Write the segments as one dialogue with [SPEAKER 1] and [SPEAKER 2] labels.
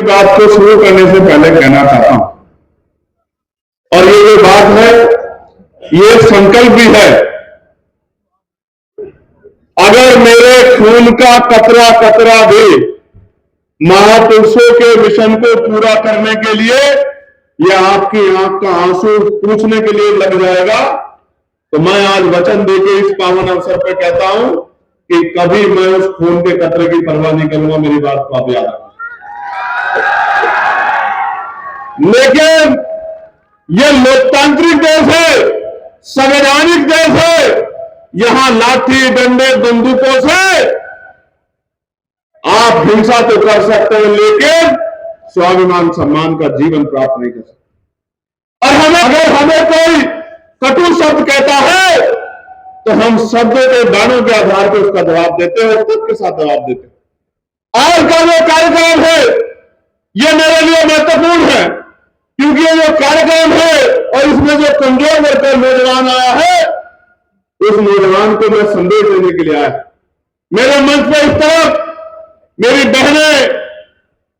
[SPEAKER 1] बात को शुरू करने से पहले कहना चाहता हूं, और ये जो बात है ये संकल्प भी है। अगर मेरे खून का कतरा कतरा भी महापुरुषों के मिशन को पूरा करने के लिए या आपकी आंख का आंसू पूछने के लिए लग जाएगा, तो मैं आज वचन देके इस पावन अवसर पर कहता हूं कि कभी मैं उस खून के कतरे की परवाह नहीं करूंगा। मेरी बात को आप याद रखना। लेकिन ये लोकतांत्रिक देश है, संवैधानिक देश है। यहां लाठी डंडे बंदूकों से आप हिंसा तो कर सकते हैं, लेकिन स्वाभिमान सम्मान का जीवन प्राप्त नहीं कर सकते। और अगर हमें कोई कटु शब्द कहता है तो हम शब्दों के बाणों के आधार पर उसका जवाब देते हैं और तर्क के साथ जवाब देते हैं। आज का जो कार्यक्रम है ये मेरे लिए महत्वपूर्ण है, क्योंकि ये जो कार्यक्रम है और इसमें जो कमजोर वर्ग नौजवान आया है, उस नौजवान को मैं संदेश देने के लिए आया। मेरे मंच पर इस तरफ मेरी बहनें,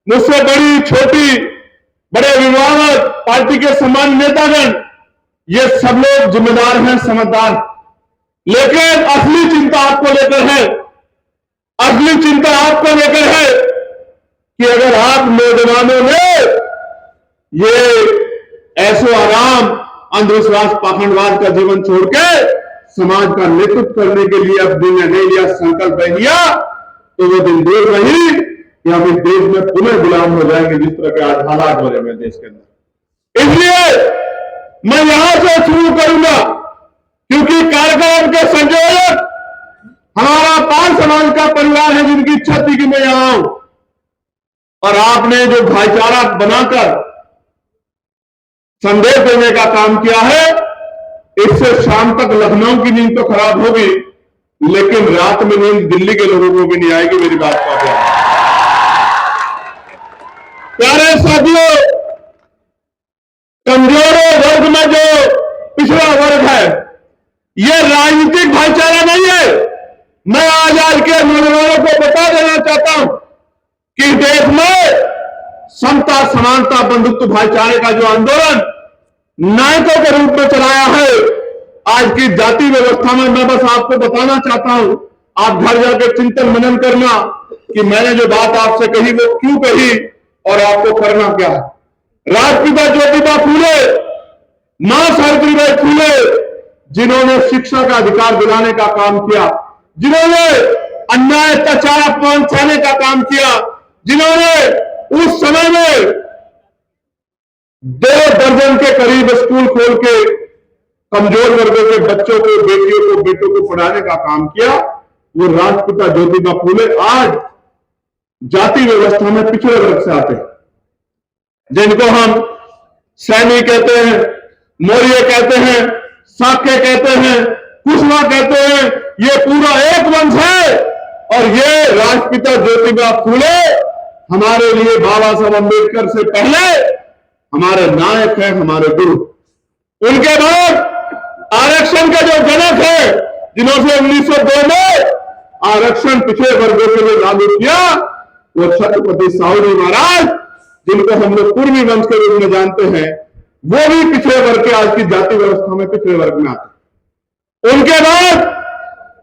[SPEAKER 1] मुझसे बड़ी छोटी, बड़े अभिभावक, पार्टी के सम्मानित नेतागण, ये सब लोग जिम्मेदार हैं, समझदार। लेकिन असली चिंता आपको लेकर है, असली चिंता आपको लेकर है कि अगर आप नौजवानों ने ये ऐसो आराम, अंधविश्वास, पाखंडवाद का जीवन छोड़ के समाज का नेतृत्व करने के लिए अब निर्णय नहीं लिया, संकल्प नहीं लिया, तो वो दिन दूर नहीं कि हम इस देश में पुनः गुलाम हो जाएंगे, जिस तरह के आज हालात हो रहे हैं देश के अंदर। इसलिए मैं यहां से शुरू करूंगा, क्योंकि कार्यक्रम के संयोजक हमारा पाल समाज का परिवार है, जिनकी इच्छा थी कि मैं यहां आऊं, और आपने जो भाईचारा बनाकर संदेश देने का काम किया है, इससे शाम तक लखनऊ की नींद तो खराब होगी, लेकिन रात में नींद दिल्ली के लोगों को भी नहीं आएगी। मेरी बात का ध्यान। प्यारे साथियों, कमजोरों वर्ग में जो पिछड़ा वर्ग है, यह राजनीतिक भाईचारा नहीं है। मैं आज के नौजवानों को बता देना चाहता हूं कि देश में समता, समानता, बंधुत्व, भाईचारे का जो आंदोलन नायकों के रूप में चलाया है, आज की जाति व्यवस्था में मैं बस आपको बताना चाहता हूं, आप घर जाकर चिंतन मनन करना कि मैंने जो बात आपसे कही वो क्यों कही और आपको करना क्या है। राष्ट्रपिता ज्योतिबा फूले, मां सावित्रीबाई फूले, जिन्होंने शिक्षा का अधिकार दिलाने का काम किया, जिन्होंने अन्याय, अत्याचार, अपमान सहने का काम किया, जिन्होंने उस समय में 2 दर्जन के करीब स्कूल खोल के कमजोर वर्गों के बच्चों को, बेटियों को, बेटों को पढ़ाने का काम किया, वो राष्ट्रपिता ज्योतिबा फूले आज जाति व्यवस्था में पिछड़े वर्ग से आते हैं, जिनको हम सैनी कहते हैं, मौर्य कहते हैं, साक्य कहते हैं, कुशवा कहते हैं। ये पूरा एक वंश है, और ये राष्ट्रपिता ज्योतिबा फूले हमारे लिए बाबा साहब अम्बेडकर से पहले हमारे नायक हैं, हमारे गुरु। उनके बाद आरक्षण का जो जनक है, जिन्होंने 1902 में आरक्षण पिछड़े वर्गों के लिए लागू किया, वो छत्रपति साहू महाराज, जिनको हम लोग पूर्वी वंश के रूप में जानते हैं, वो भी पिछड़े वर्ग के, आज की जाति व्यवस्था में पिछड़े वर्ग में आते। उनके बाद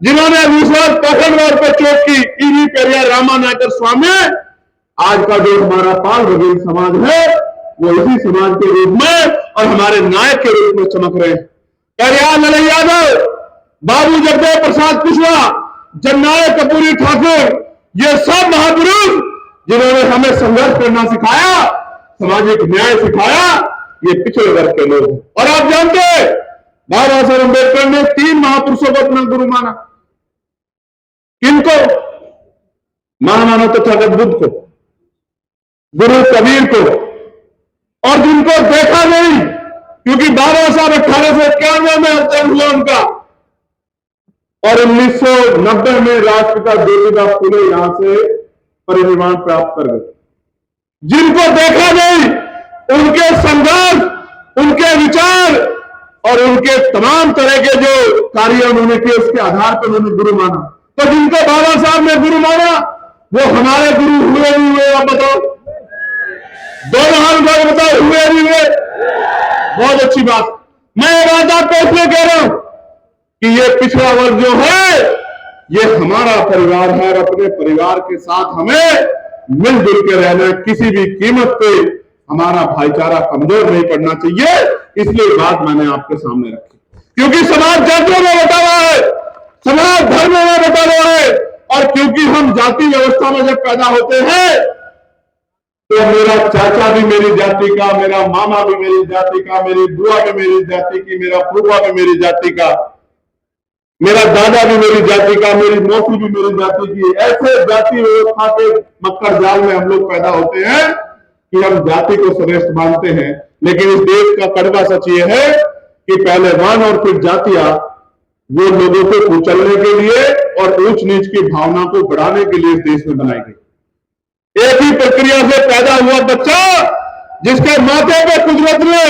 [SPEAKER 1] जिन्होंने विश्वास पाखंडवाद पर चोट की, ईवी पेरियार, रामा नायकर स्वामी, आज का जो हमारा पाल बघेल समाज है, वो इसी समाज के रूप में और हमारे नायक के रूप में चमक रहे हैं। पेरियार लाल यादव, बाबू जगदेव प्रसाद कुशवाहा, जननायक कपूरी ठाकुर, ये सब महापुरुष जिन्होंने हमें संघर्ष करना सिखाया, सामाजिक न्याय सिखाया, ये पिछड़े वर्ग के लोग हैं। और आप जानते हैं, बाबा साहब अम्बेडकर ने 3 महापुरुषों को अपना गुरु माना। किनको माना? तथागत बुद्ध को, गुरु कबीर को, और जिनको देखा नहीं, क्योंकि बाबा साहब 1891 में अवतरण हुआ उनका, और 1990 में राष्ट्रपिता ज्योतिबा फूले यहां से परिनिर्वाण प्राप्त कर गए। जिनको देखा नहीं, उनके संघर्ष, उनके विचार और उनके तमाम तरह के जो कार्य उन्होंने किए, उसके आधार पर उन्होंने गुरु माना। तो जिनको बाबा साहब ने गुरु माना, वो हमारे गुरु हुए नहीं हुए? आप बताओ। दोनों हाथ उठा के बताओ, हुए नहीं हुए? बहुत अच्छी बात। मैं ये बात आपको इसलिए कह रहा हूं कि ये पिछड़ा वर्ग जो है ये हमारा परिवार है, और अपने परिवार के साथ हमें मिलजुल के रहना है। किसी भी कीमत पे हमारा भाईचारा कमजोर नहीं पड़ना चाहिए। इसलिए बात मैंने आपके सामने रखी, क्योंकि समाज जातियों में बटा हुआ है, समाज धर्मों में बटा हुआ है, और क्योंकि हम जाति व्यवस्था में जब पैदा होते हैं तो मेरा चाचा भी मेरी जाति का, मेरा मामा भी मेरी जाति का, मेरी बुआ भी मेरी जाति की, मेरा फूफा भी मेरी जाति का, मेरा दादा भी मेरी जाति का, मेरी मौसी भी मेरी जाति की। ऐसे जाति व्यवस्था के मक्कर जाल में हम लोग पैदा होते हैं कि हम जाति को श्रेष्ठ मानते हैं। लेकिन इस देश का कड़वा सच ये है कि पहलवान और फिर जातियां वो लोगों को कुचलने के लिए और ऊंच नीच की भावना को बढ़ाने के लिए इस देश में बनाई गई। एक ही प्रक्रिया से पैदा हुआ बच्चा जिसके माथे पे कुदरत ने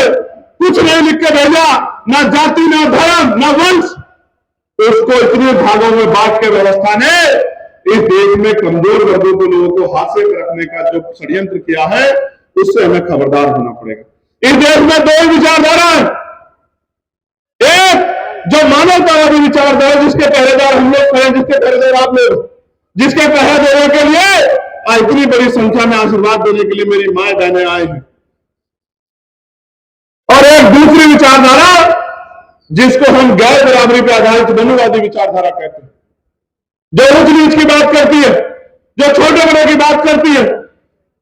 [SPEAKER 1] कुछ नहीं लिख के भेजा, ना जाति, ना धर्म, ना वंश, उसको इतने भागों में बांट के व्यवस्था ने इस देश में कमजोर वर्गों के लोगों को हाशिए पर रखने का जो षड्यंत्र किया है, उससे हमें खबरदार होना पड़ेगा। इस देश में दो ही विचारधारा है, एक जो मानवतावादी विचारधारा, जिसके पहरेदार हम लोग करें, जिसके पहरेदार आप लोग, जिसके पहरे देने के लिए इतनी बड़ी संख्या में आशीर्वाद देने के लिए मेरी माए बहनें आए हैं, और एक दूसरी विचारधारा जिसको हम गैर बराबरी पर आधारित धनुवादी विचारधारा कहते हैं, जो ऊंच नीच की बात करती है, जो छोटे बड़े की बात करती है,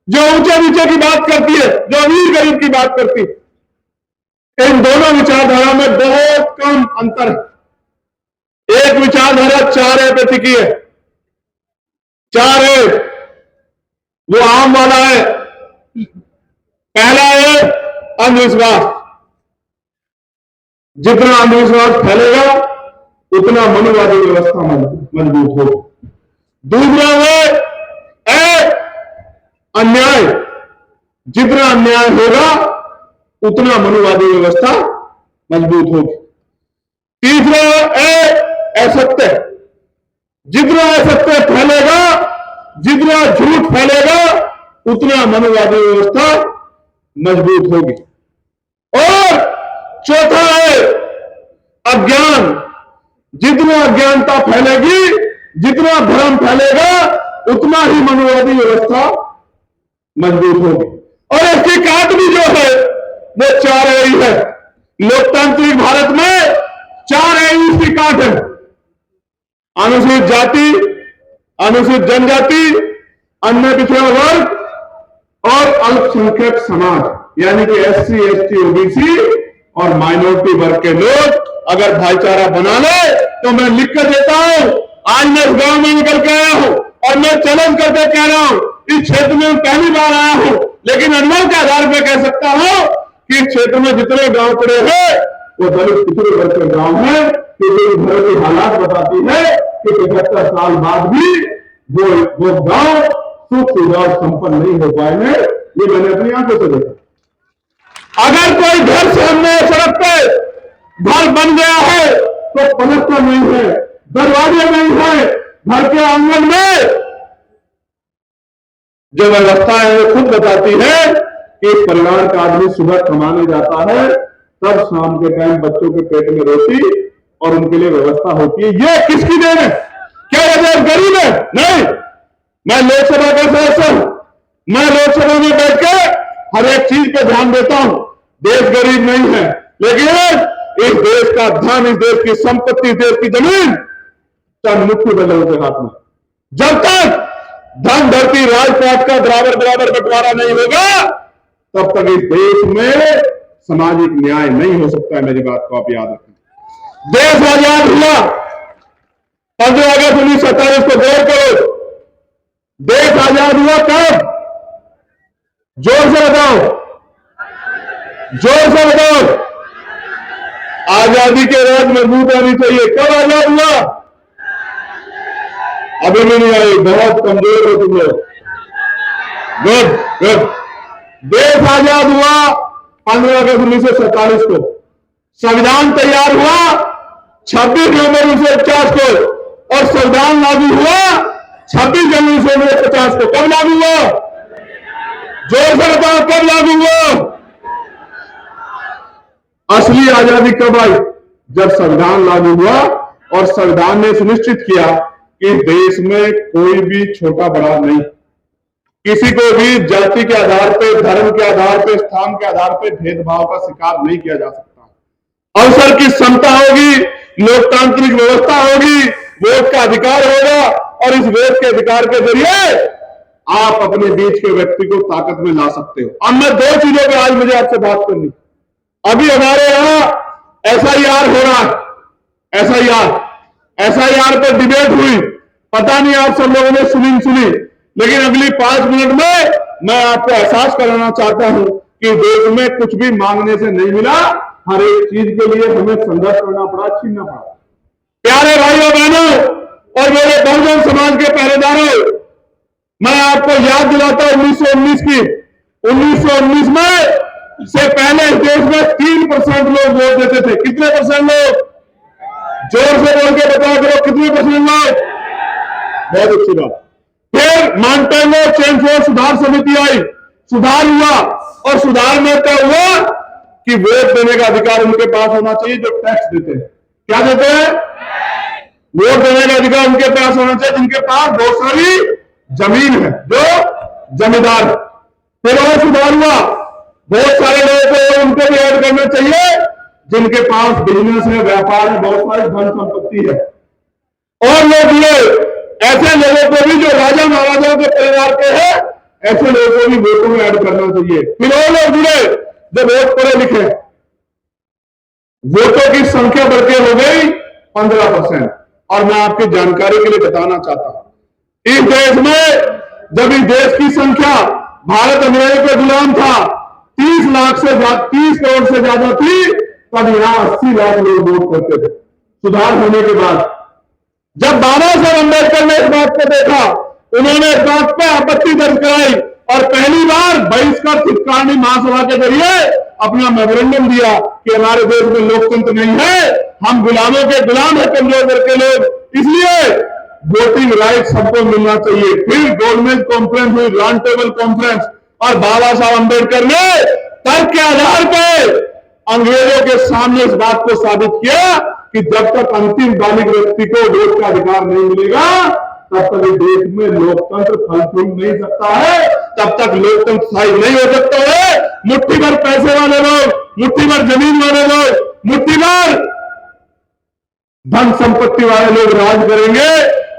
[SPEAKER 1] जो ऊंचे नीचे की बात करती है, जो अमीर गरीब की बात करती है। इन दोनों विचारधारा में बहुत कम अंतर है। एक विचारधारा 4A पे टिकी है। 4A वो आम वाला है। पहला है अंधविश्वास। जितना अंधविश्वास फैलेगा उतना मनुवादी व्यवस्था मजबूत होगी। दूसरा है अन्याय। जितना अन्याय होगा उतना मनुवादी व्यवस्था मजबूत होगी। तीसरा है असत्य। जितना असत्य फैलेगा, जितना झूठ फैलेगा, उतना मनुवादी व्यवस्था मजबूत होगी। और चौथा है अज्ञान। जितना अज्ञानता फैलेगी, जितना भ्रम फैलेगा, उतना ही मनुवादी व्यवस्था मजबूत होगी। और इसकी काट भी जो है वो 4A ही है। लोकतांत्रिक भारत में 4A इसकी काट है। अनुसूचित जाति, अनुसूचित जनजाति, अन्य पिछड़ा वर्ग और अल्पसंख्यक समाज, यानी कि SC, ST, OBC और माइनॉरिटी वर्ग के लोग अगर भाईचारा बना ले तो मैं लिख कर देता हूं। आज मैं इस गांव में निकल के आया हूं और मैं चैलेंज करके कह रहा हूं, इस क्षेत्र में पहली बार आया हूं, लेकिन अनुभव के आधार पर कह सकता हूं कि इस क्षेत्र में जितने गांव पड़े हैं वो दलित पिछड़े वर्ग के गांव हैं, क्योंकि घर की हालात बताती है कि 75 साल बाद भी वो गांव सुख सुविधा और संपन्न नहीं हो पाए हैं। ये मैंने अपनी आंखों से देखा। अगर कोई घर सामने सड़क पे घर बन गया है तो पलस्तर नहीं है, दरवाजे नहीं है, घर के आंगन में जो व्यवस्था है वो खुद बताती है कि परिवार का आदमी सुबह कमाने जाता है, तब शाम के टाइम बच्चों के पेट में रोटी और उनके लिए व्यवस्था होती है। ये किसकी देन है? क्या ये देश गरीब है? नहीं। मैं लोकसभा का सदस्य हूं, मैं लोकसभा में बैठ के हर एक चीज पे ध्यान देता हूं। देश गरीब नहीं है, लेकिन इस देश का धन, इस देश की संपत्ति, इस देश की जमीन चंद मुख्य बलों के हाथ में। जब तक धन धरती राजपाट का बराबर बराबर बंटवारा नहीं होगा, तब तक इस देश में सामाजिक न्याय नहीं हो सकता है। मेरी बात को आप याद रखें। देश आजाद हुआ 15 अगस्त 1947 को गौर करो। देश आजाद हुआ कब? जोर से बताओ, जोर से बताओ। आजादी के राज मजबूत होनी चाहिए। कब आजाद हुआ? अभी भी नहीं आई, बहुत कमजोर हो तुम लोग। Good good. देश आजाद हुआ 15 अगस्त 1947 को। संविधान तैयार हुआ 26 नवंबर 1949 को और संविधान लागू हुआ 26 जनवरी 1950 को। कब लागू हुआ? जोर से बताओ कब लागू हुआ? असली आजादी कब आई? जब संविधान लागू हुआ और संविधान ने सुनिश्चित किया कि देश में कोई भी छोटा बड़ा नहीं, किसी को भी जाति के आधार पर, धर्म के आधार पर, स्थान के आधार पर भेदभाव का शिकार नहीं किया जा सकता। अवसर की समता होगी, लोकतांत्रिक व्यवस्था होगी, वोट का अधिकार होगा और इस वोट के अधिकार के जरिए आप अपने बीच के व्यक्ति को ताकत में ला सकते हो। अब मैं दो चीजों पर आज मुझे आपसे बात करनी। अभी हमारे यहां एसआईआर हो रहा है, एसआईआर पर डिबेट हुई, पता नहीं आप सब लोगों ने सुनी, लेकिन अगली 5 मिनट में मैं आपको एहसास कराना चाहता हूं कि देश में कुछ भी मांगने से नहीं मिला, हर एक चीज के लिए हमें संघर्ष करना पड़ा, छीनना पड़ा। प्यारे भाइयों बहनों और मेरे बहुजन समाज के पहरेदारों, मैं आपको याद दिलाता हूं 1919 की। 1919 में से पहले इस देश में 3% लोग वोट देते थे। कितने परसेंट लोग? जोर से बोल के बताया करो, कितने परसेंट लोग? बहुत अच्छी बात। फिर मॉन्टेगो चेमस्फोर्ड सुधार समिति आई, सुधार हुआ और सुधार में क्या हुआ कि वोट देने का अधिकार उनके पास होना चाहिए जो टैक्स देते हैं। क्या देते हैं? वोट देने का अधिकार उनके पास होना चाहिए जिनके पास बहुत सारी जमीन है, जो जमींदार। फिर और सुधार हुआ, बहुत सारे लोगों को उनको भी ऐड करना चाहिए जिनके पास बिजनेस है, व्यापार है, बहुत सारी धन संपत्ति है। और लोग जुड़े, ऐसे लोगों को भी जो राजा महाराजाओं के परिवार के हैं, ऐसे लोगों को भी वोटों में ऐड करना चाहिए। फिर और लोग जुड़े जो बहुत पढ़े लिखे। वोटों की संख्या बढ़ के हो गई 15%। और मैं आपकी जानकारी के लिए बताना चाहता हूं, इस देश में जब इस देश की संख्या, भारत अंग्रेजों के गुलाम था, 30 करोड़ से ज्यादा थी, तब यहां 80 लाख लोग वोट करते थे। सुधार होने के बाद जब बाबा साहब अम्बेडकर ने इस बात को देखा, उन्होंने इस बात पर आपत्ति दर्ज कराई और पहली बार बहिष्कार चित्कारणी महासभा के जरिए अपना मेमोरेंडम दिया कि हमारे देश में लोकतंत्र नहीं है, हम गुलामों के गुलाम है, कमजोर वर्ग के लोग, इसलिए वोटिंग राइट सबको मिलना चाहिए। फिर गोलमेज कॉन्फ्रेंस हुई, राउंड टेबल कॉन्फ्रेंस, और बाबा साहब अम्बेडकर ने तर्क के आधार पर अंग्रेजों के सामने इस बात को साबित किया कि जब तक अंतिम बालिग व्यक्ति को वोट का अधिकार नहीं मिलेगा, तब तक देश में लोकतंत्र फल फूल नहीं सकता है, तब तक लोकतंत्र स्थायी नहीं हो सकता है। मुट्ठी भर पैसे वाले लोग, मुट्ठी भर जमीन वाले लोग, मुट्ठी भर धन संपत्ति वाले लोग राज करेंगे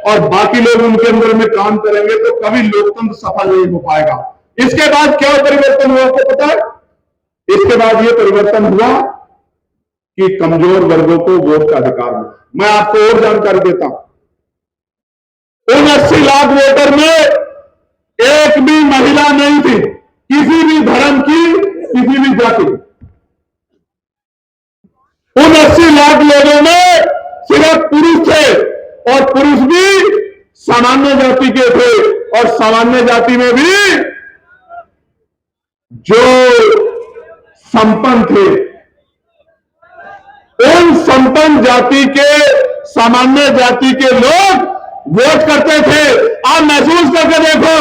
[SPEAKER 1] और बाकी लोग उनके अंदर में काम करेंगे, तो कभी लोकतंत्र सफल नहीं हो पाएगा। इसके बाद क्या परिवर्तन हुआ आपको पता है? इसके बाद यह परिवर्तन हुआ कि कमजोर वर्गों को वोट का अधिकार मिला। मैं आपको और जानकारी देता हूं, उन 80 लाख वोटर में एक भी महिला नहीं थी, किसी भी धर्म की, किसी भी जाति की। उन 80 लाख लोगों में सिर्फ पुरुष थे और पुरुष भी सामान्य जाति के थे, और सामान्य जाति में भी जो संपन्न थे, उन संपन्न जाति के, सामान्य जाति के लोग वोट करते थे। आप महसूस करके देखो,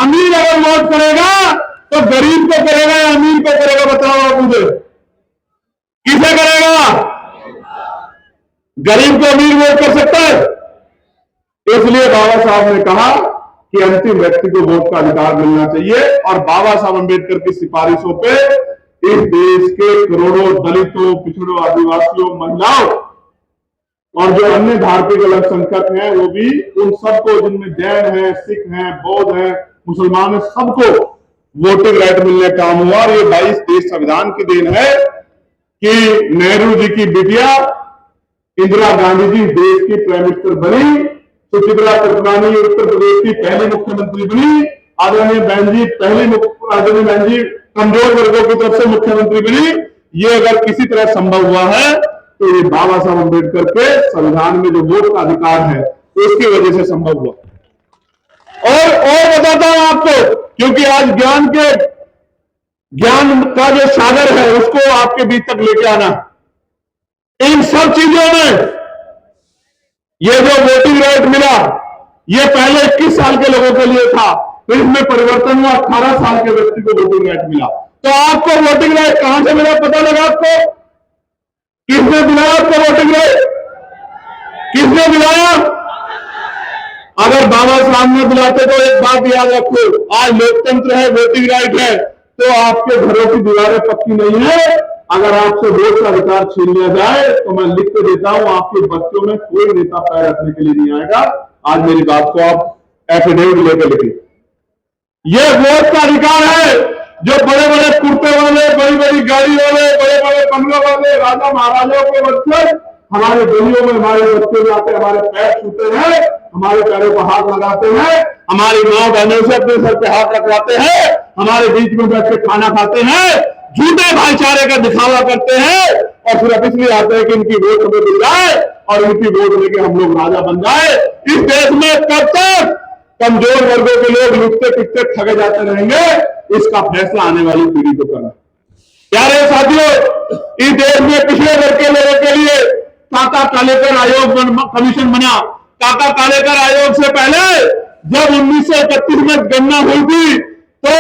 [SPEAKER 1] अमीर अगर वोट करेगा तो गरीब को करेगा या अमीर को करेगा? बताओ आप मुझे, किसे करेगा? गरीब को अमीर वोट कर सकता है? इसलिए बाबा साहब ने कहा कि अंतिम व्यक्ति को वोट का अधिकार मिलना चाहिए, और बाबा साहब अम्बेडकर की सिफारिशों पे इस देश के करोड़ों दलितों, पिछड़ों, आदिवासियों, महिलाओं और जो अन्य धार्मिक अल्पसंख्यक हैं, वो भी, उन सबको, जिनमें जैन है, सिख हैं, बौद्ध हैं, मुसलमान है, सबको वोटिंग राइट मिलने का काम हुआ। और ये 22 देश संविधान की देन है कि नेहरू जी की बिटिया इंदिरा गांधी जी देश की प्राइम मिनिस्टर बनी, सुचित्रा कृपलानी उत्तर प्रदेश की पहली मुख्यमंत्री बनी, आदरणीय बहन जी कमजोर वर्गों की तरफ से मुख्यमंत्री बनी। ये अगर किसी तरह संभव हुआ है तो ये बाबा साहब अम्बेडकर के संविधान में जो वोट का अधिकार है उसकी वजह से संभव हुआ। और बताता हूं आपको, क्योंकि आज ज्ञान का जो सागर है उसको आपके बीच तक लेके आना। इन सब चीजों में ये जो वोटिंग राइट मिला, ये पहले 21 साल के लोगों के लिए था, तो इसमें परिवर्तन हुआ, 18 साल के व्यक्ति को वोटिंग राइट मिला। तो आपको वोटिंग राइट कहां से मिला, पता लगा आपको? किसने दिलाया आपको वोटिंग राइट? किसने दिलाया? अगर बाबा साहब ने दिलाते तो एक बात याद रखो, आज लोकतंत्र है, वोटिंग राइट है, तो आपके घरों की दीवारें पक्की नहीं है। अगर आपसे वोट का अधिकार छीन लिया जाए तो मैं लिख के देता हूं, आपके बच्चों में कोई नेता पैर रखने के लिए नहीं आएगा। आज मेरी बात को आप एफिडेविट लेकर लिखिए। यह वोट का अधिकार है जो बड़े बड़े कुर्ते वाले, बड़ी बड़ी गाड़ी वाले, बड़े बड़े बंगलों वाले, राजा महाराजाओं के बच्चे हमारे गलियों में हमारे बच्चे जाते, हमारे पैर छूते हैं, हमारे पैरों पर हाथ लगाते हैं, हमारी माँ बहनों से अपने सर पे हाथ रखवाते हैं, हमारे बीच में बैठ के खाना खाते हैं, झूठे भाईचारे का दिखावा करते हैं और सिर्फ इसलिए आते हैं कि इनकी वोट हमें मिल जाए और इनकी वोट लेके हम लोग राजा बन जाए। इस देश में कब तक कमजोर वर्गों के लोग लुटते पिटते ठगे जाते रहेंगे, इसका फैसला आने वाली पीढ़ी को करना। प्यारे साथियों, इस देश में पिछड़े वर्ग के लोगों के लिए काका कालेकर आयोग कमीशन बना। काका कालेकर आयोग से पहले जब 1931 में गणना हुई थी तो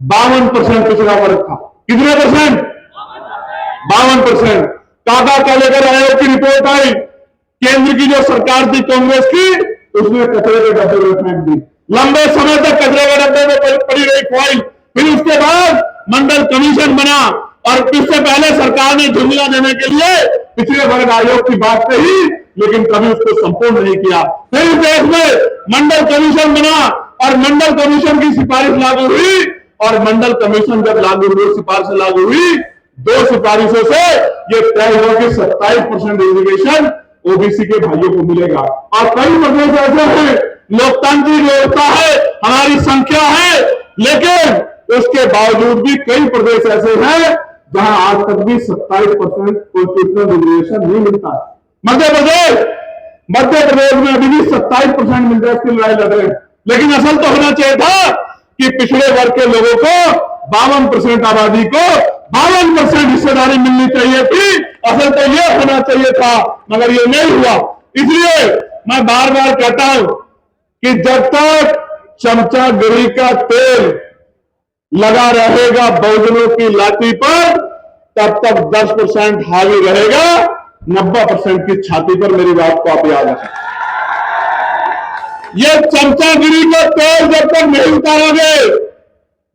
[SPEAKER 1] 52% पिछड़ा वर्ग था। कितने परसेंट? 52%। काका कालेकर आयोग की रिपोर्ट आई, केंद्र की जो सरकार थी कांग्रेस की, उसने कचरे के डब्बे में फेंक दी। लंबे समय तक कचरे के डब्बे में पड़ी रही फाइल। फिर उसके बाद मंडल कमीशन बना और इससे पहले सरकार ने जुर्माना देने के लिए पिछड़े वर्ग आयोग की बात कही, लेकिन कभी उसको संपूर्ण नहीं किया। फिर इस देश में मंडल कमीशन बना और मंडल कमीशन की सिफारिश लागू हुई और मंडल कमीशन जब लागू हुई, सिफारिश लागू हुई, 2 सिफारिशों से ये तय हुआ कि 27% रिजर्वेशन ओबीसी के भाइयों को मिलेगा। और कई प्रदेश ऐसे हैं, लोकतांत्रिक व्यवस्था है, हमारी संख्या है, लेकिन उसके बावजूद भी कई प्रदेश ऐसे हैं जहां आज तक भी 27% कॉन्स्टिट्यूशनल रिजर्वेशन नहीं मिलता। मध्य प्रदेश में अभी भी 27% मिल रहा है, इसकी लड़ाई लड़ रहे हैं। लेकिन असल तो होना चाहिए था कि पिछड़े वर्ग के लोगों को 52% आबादी को 52% हिस्सेदारी मिलनी चाहिए थी। असल तो यह होना चाहिए था, मगर यह नहीं हुआ। इसलिए मैं बार बार कहता हूं कि जब तक चमचागिरी का तेल लगा रहेगा बहुजनों की लाठी पर, तब तक 10% हावी रहेगा 90% की छाती पर। मेरी बात को आप याद रखें। यह चमचागिरी का तेल जब तक नहीं उतारोगे,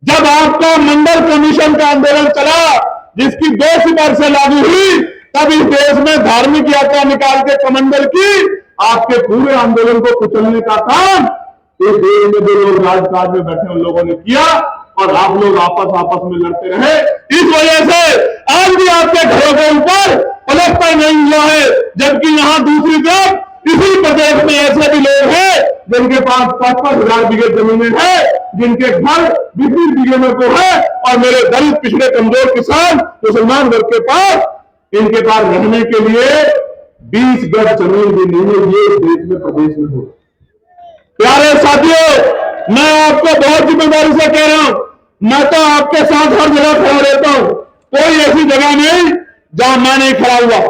[SPEAKER 1] जब आपका मंडल कमीशन का आंदोलन चला जिसकी 2 सिफारिशें लागू हुई, तब इस देश में धार्मिक यात्रा निकाल के कमंडल की आपके पूरे आंदोलन को कुचलने का काम इस देश में जो लोग राजकाज में बैठे उन लोगों ने किया और आप लोग आपस में लड़ते रहे। इस वजह से आज भी आपके घरों के ऊपर पलस्तर नहीं हुआ है, जबकि यहां दूसरी तरफ इसी प्रदेश में ऐसे भी लोग हैं जिनके पास 5-5 हजार बीघे जमीनें हैं, जिनके घर 20-20 बीघे में को है, और मेरे दलित पिछड़े कमजोर किसान मुसलमान वर्ग के पास इनके पास रहने के लिए 20 गज जमीन भी नहीं है। ये देश में प्रदेश में हो। प्यारे साथियों, मैं आपको बहुत जिम्मेदारी से कह रहा हूं, मैं तो आपके साथ हर जगह खड़ा रहता हूं। कोई ऐसी जगह नहीं जहां मैं नहीं खड़ा हुआ।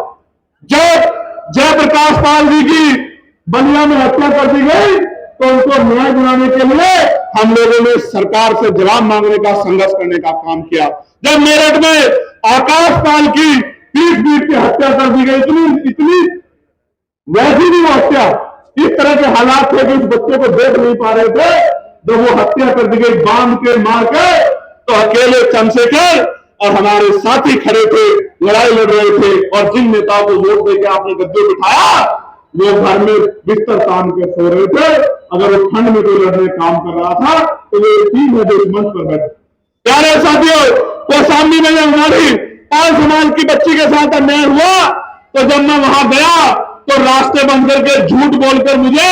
[SPEAKER 1] जब जयप्रकाश पाल जी की बलिया में हत्या कर दी गई तो उनको न्याय दिलाने के लिए हम लोगों ने सरकार से जवाब मांगने का, संघर्ष करने का काम किया। जब मेरठ में आकाश पाल की पीट के हत्या कर दी गई, इतनी वैसी भी वो हत्या, इस तरह के हालात थे कि उस बच्चे को देख नहीं पा रहे थे। जब वो हत्या कर दी गई बांध के मार के, तो अकेले चंद्रशेखर और हमारे साथी खड़े थे, लड़ाई लड़ रहे थे। और जिन नेताओं को वोट देकर आपने गद्दे बिठाया, वो घर में बिस्तर तान के सो रहे थे। अगर वो ठंड में कोई लड़ने काम कर रहा था तो वो ठीक है जो इस मंच पर बैठे। प्यारे साथियों, कौशाम्बी में जब हमारी पाल समाज की बच्ची के साथ अन्याय हुआ, तो जब मैं वहां गया तो रास्ते बंद करके झूठ बोलकर मुझे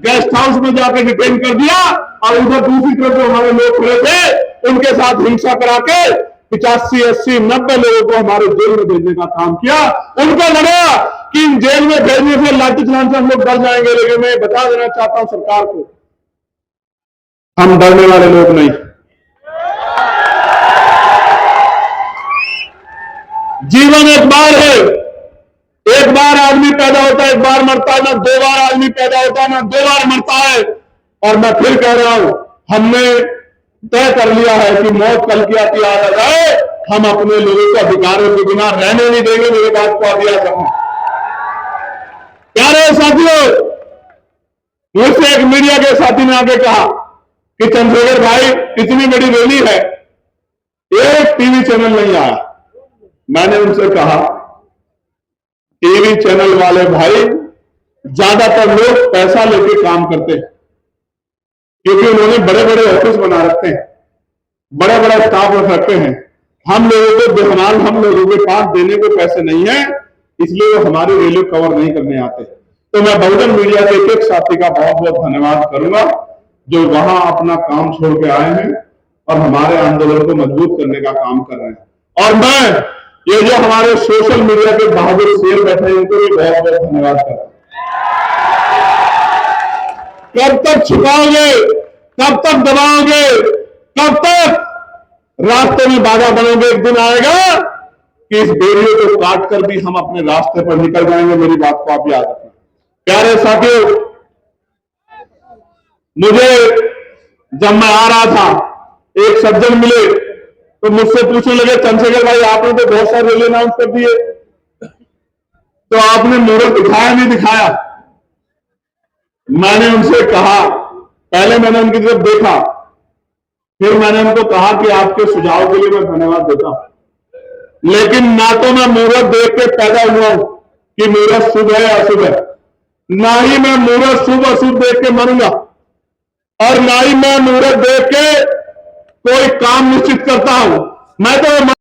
[SPEAKER 1] गेस्ट हाउस में जाकर डिटेन कर दिया, और उधर दूसरी तरफ जो हमारे लोग खड़े थे उनके साथ हिंसा करा के 85, 80, 90 लोगों को हमारे जेल में भेजने का काम किया। उनको लगा कि इन जेल में भेजने से, लाठी चलाने से हम लोग डर जाएंगे, लेकिन मैं बता देना चाहता हूं सरकार को, हम डरने वाले लोग नहीं। जीवन एक बार है, एक बार आदमी पैदा होता है, एक बार मरता है। ना 2 बार आदमी पैदा होता है, ना 2 बार मरता है। और मैं फिर कह रहा हूं, हमने तय कर लिया है कि मौत कल की आती आ जाए, हम अपने लोगों को अधिकारों के बिना रहने नहीं देंगे। मेरे बात को आप याद रखें। प्यारे साथियों, मुझसे एक मीडिया के साथी ने आगे कहा कि चंद्रशेखर भाई, इतनी बड़ी रैली है, एक टीवी चैनल नहीं आया। मैंने उनसे कहा, टीवी चैनल वाले भाई, ज्यादातर लोग पैसा लेके काम करते हैं, क्योंकि उन्होंने बड़े बड़े ऑफिस बना रखते हैं, बड़ा बड़ा स्टाफ रख रखते हैं। हम लोगों को बेहमाल, हम लोगों के पास देने को पैसे नहीं है, इसलिए वो हमारी रैली कवर नहीं करने आते। तो मैं बहुजन मीडिया के एक एक साथी का बहुत बहुत धन्यवाद करूंगा, जो वहां अपना काम छोड़ के आए हैं और हमारे आंदोलन को मजबूत करने का काम कर रहे हैं। और मैं ये जो हमारे सोशल मीडिया के बहादुर शेर बैठे हैं, उनको भी बहुत बहुत धन्यवाद करता हूं। कब तक छुपाओगे, कब तक दबाओगे, कब तक रास्ते में बाधा बनोगे? एक दिन आएगा कि इस बेड़ियों को काटकर भी हम अपने रास्ते पर निकल जाएंगे। मेरी बात को आप याद रखना। प्यारे साथियों, मुझे जब मैं आ रहा था, एक सज्जन मिले तो मुझसे पूछने लगे, चंद्रशेखर भाई, आपने तो बहुत सारे रैली अनाउंस कर दिए, तो आपने मुहूर्त दिखाया नहीं दिखाया? मैंने उनसे कहा, पहले मैंने उनकी तरफ देखा, फिर मैंने उनको कहा कि आपके सुझाव के लिए मैं धन्यवाद देता हूं, लेकिन ना तो मैं मुहूर्त देख के पैदा हुआ हूं कि मुहूर्त शुभ है या अशुभ है, ना ही मैं मुहूर्त शुभ अशुभ देख के मरूंगा, और ना ही मैं मुहूर्त देख के कोई काम निश्चित करता हूं। मैं तो